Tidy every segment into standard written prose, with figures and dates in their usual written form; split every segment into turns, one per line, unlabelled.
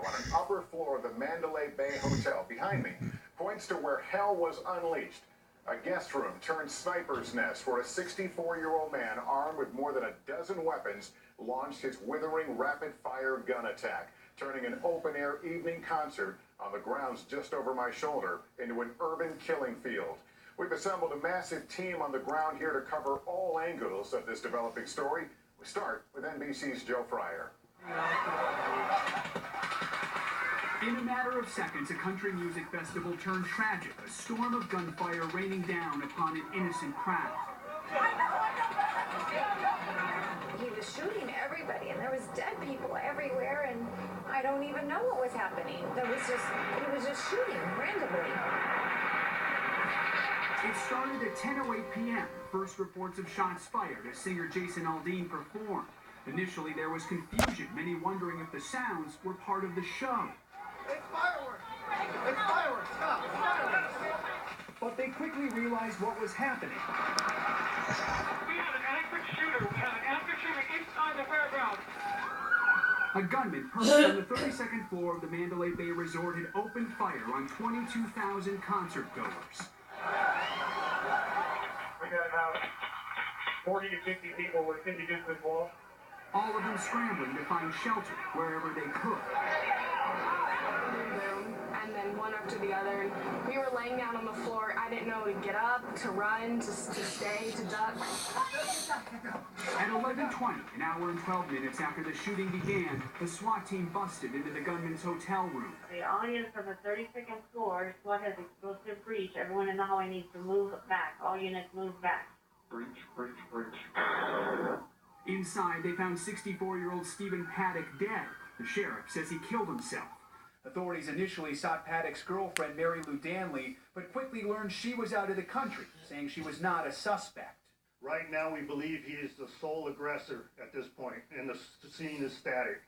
on an upper floor of the Mandalay Bay Hotel behind me points to where hell was unleashed. A guest room turned sniper's nest where a 64-year-old man armed with more than a dozen weapons launched his withering rapid-fire gun attack, turning an open-air evening concert on the grounds just over my shoulder into an urban killing field. We've assembled a massive team on the ground here to cover all angles of this developing story. We start with NBC's Joe Fryer.
In a matter of seconds, a country music festival turned tragic, a storm of gunfire raining down upon an innocent crowd.
He was shooting everybody, and there was dead people everywhere, and I don't even know what was happening. He was just shooting randomly.
It started at 10:08 p.m. First reports of shots fired as singer Jason Aldean performed. Initially, there was confusion, many wondering if the sounds were part of the show.
It's fireworks! It's fireworks! Stop! It's fireworks!
But they quickly realized what was happening.
We have an active shooter. We have an active shooter inside the fairground.
A gunman perched on the 32nd floor of the Mandalay Bay Resort had opened fire on 22,000 concert goers.
We got about 40 to 50 people within the distance wall.
All of them scrambling to find shelter wherever they could.
And then one after the other. And we were laying down on the floor. I didn't know to get up, to run, to stay, to duck.
At 11:20, an hour and 12 minutes after the shooting began, the SWAT team busted into the gunman's hotel room.
The audience from the 32nd floor, SWAT has explosive breach. Everyone in the hallway needs to move back. All units move back.
Breach, breach, breach.
Inside, they found 64-year-old Stephen Paddock dead. The sheriff says he killed himself. Authorities initially sought Paddock's girlfriend, Mary Lou Danley, but quickly learned she was out of the country, saying she was not a suspect.
Right now, we believe he is the sole aggressor at this point, and the scene is static.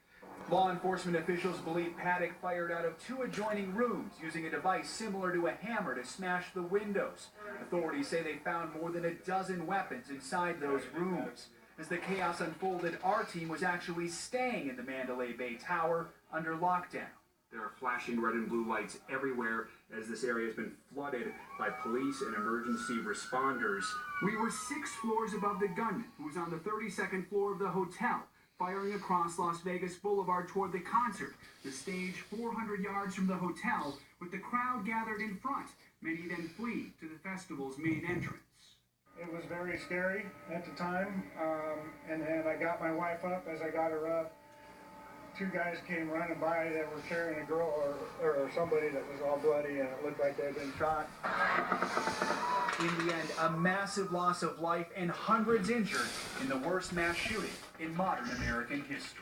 Law enforcement officials believe Paddock fired out of two adjoining rooms using a device similar to a hammer to smash the windows. Authorities say they found more than a dozen weapons inside those rooms. As the chaos unfolded, our team was actually staying in the Mandalay Bay Tower under lockdown. There are flashing red and blue lights everywhere as this area has been flooded by police and emergency responders. We were 6 floors above the gunman, who was on the 32nd floor of the hotel, firing across Las Vegas Boulevard toward the concert. The stage 400 yards from the hotel, with the crowd gathered in front. Many then flee to the festival's main entrance.
It was very scary at the time, and then I got my wife up. As I got her up, 2 guys came running by that were carrying a girl or somebody that was all bloody, and it looked like they'd been shot. In the end, a massive loss of life and hundreds injured in the worst mass shooting in modern American history.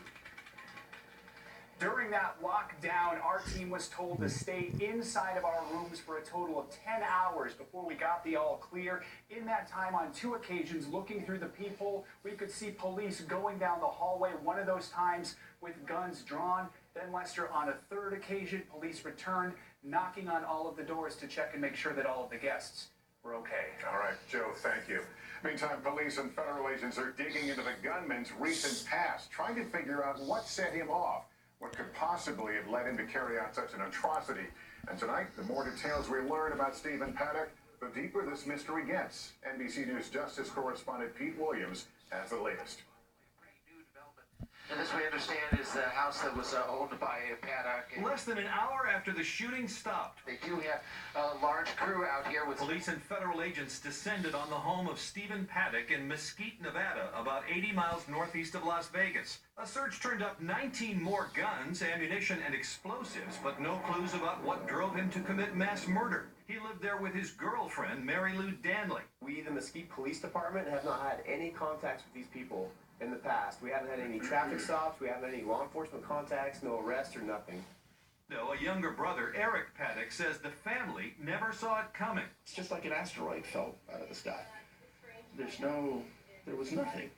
During that lockdown, our team was told to stay inside of our rooms for a total of 10 hours before we got the all clear. In that time, on 2 occasions, looking through the peephole, we could see police going down the hallway, one of those times with guns drawn. Then, Lester, on a 3rd occasion, police returned, knocking on all of the doors to check and make sure that all of the guests were okay.
All right, Joe, thank you. Meantime, police and federal agents are digging into the gunman's recent past, trying to figure out what set him off. What could possibly have led him to carry out such an atrocity? And tonight, the more details we learn about Stephen Paddock, the deeper this mystery gets. NBC News Justice correspondent Pete Williams has the latest.
And this, we understand, is the house that was owned by Paddock.
Less than an hour after the shooting stopped,
They do have a large crew out here with
police and federal agents descended on the home of Stephen Paddock in Mesquite, Nevada, about 80 miles northeast of Las Vegas. A search turned up 19 more guns, ammunition, and explosives, but no clues about what drove him to commit mass murder. He lived there with his girlfriend, Mary Lou Danley.
We, the Mesquite Police Department, have not had any contacts with these people in the past. We haven't had any traffic stops, we haven't had any law enforcement contacts, no arrests or nothing.
No, a younger brother, Eric Paddock, says the family never saw it coming.
It's just like an asteroid fell out of the sky. There was nothing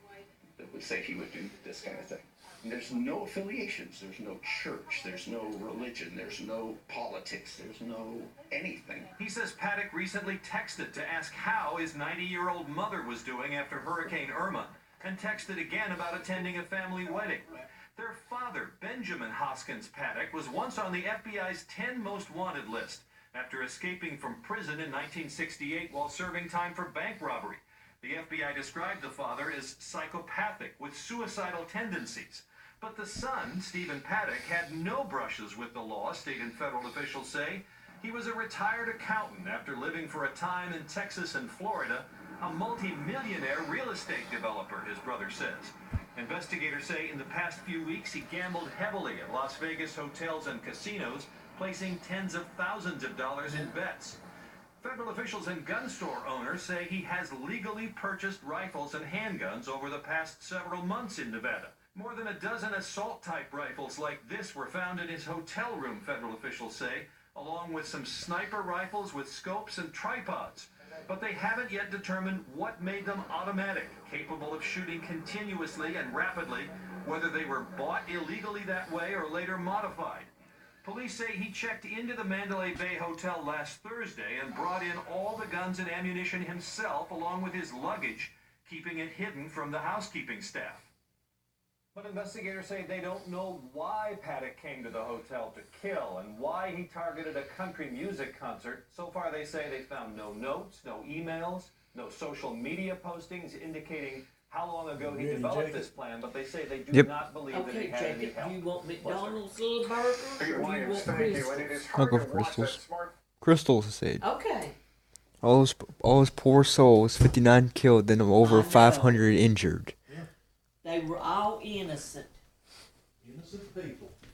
that would say he would do this kind of thing. And there's no affiliations, there's no church, there's no religion, there's no politics, there's no anything.
He says Paddock recently texted to ask how his 90-year-old mother was doing after Hurricane Irma, and texted again about attending a family wedding. Their father, Benjamin Hoskins Paddock, was once on the FBI's 10 most wanted list after escaping from prison in 1968 while serving time for bank robbery. The FBI described the father as psychopathic with suicidal tendencies. But the son, Stephen Paddock, had no brushes with the law, state and federal officials say. He was a retired accountant after living for a time in Texas and Florida, a multi-millionaire real estate developer, his brother says. Investigators say in the past few weeks he gambled heavily at Las Vegas hotels and casinos, placing tens of thousands of dollars in bets. Federal officials and gun store owners say he has legally purchased rifles and handguns over the past several months in Nevada. More than a dozen assault-type rifles like this were found in his hotel room, federal officials say, along with some sniper rifles with scopes and tripods. But they haven't yet determined what made them automatic, capable of shooting continuously and rapidly, whether they were bought illegally that way or later modified. Police say he checked into the Mandalay Bay Hotel last Thursday and brought in all the guns and ammunition himself, along with his luggage, keeping it hidden from the housekeeping staff. But investigators say they don't know why Paddock came to the hotel to kill and why he targeted a country music concert. So far, they say they found no notes, no emails, no social media postings indicating how long ago he developed this plan, but they say they do not believe that he had any help.
Do you want McDonald's little burger or do you want Crystals?
I'll go for Crystals. Crystals, I said.
Okay.
All those poor souls, 59 killed, then over 500 injured.
They were all innocent.
Innocent people.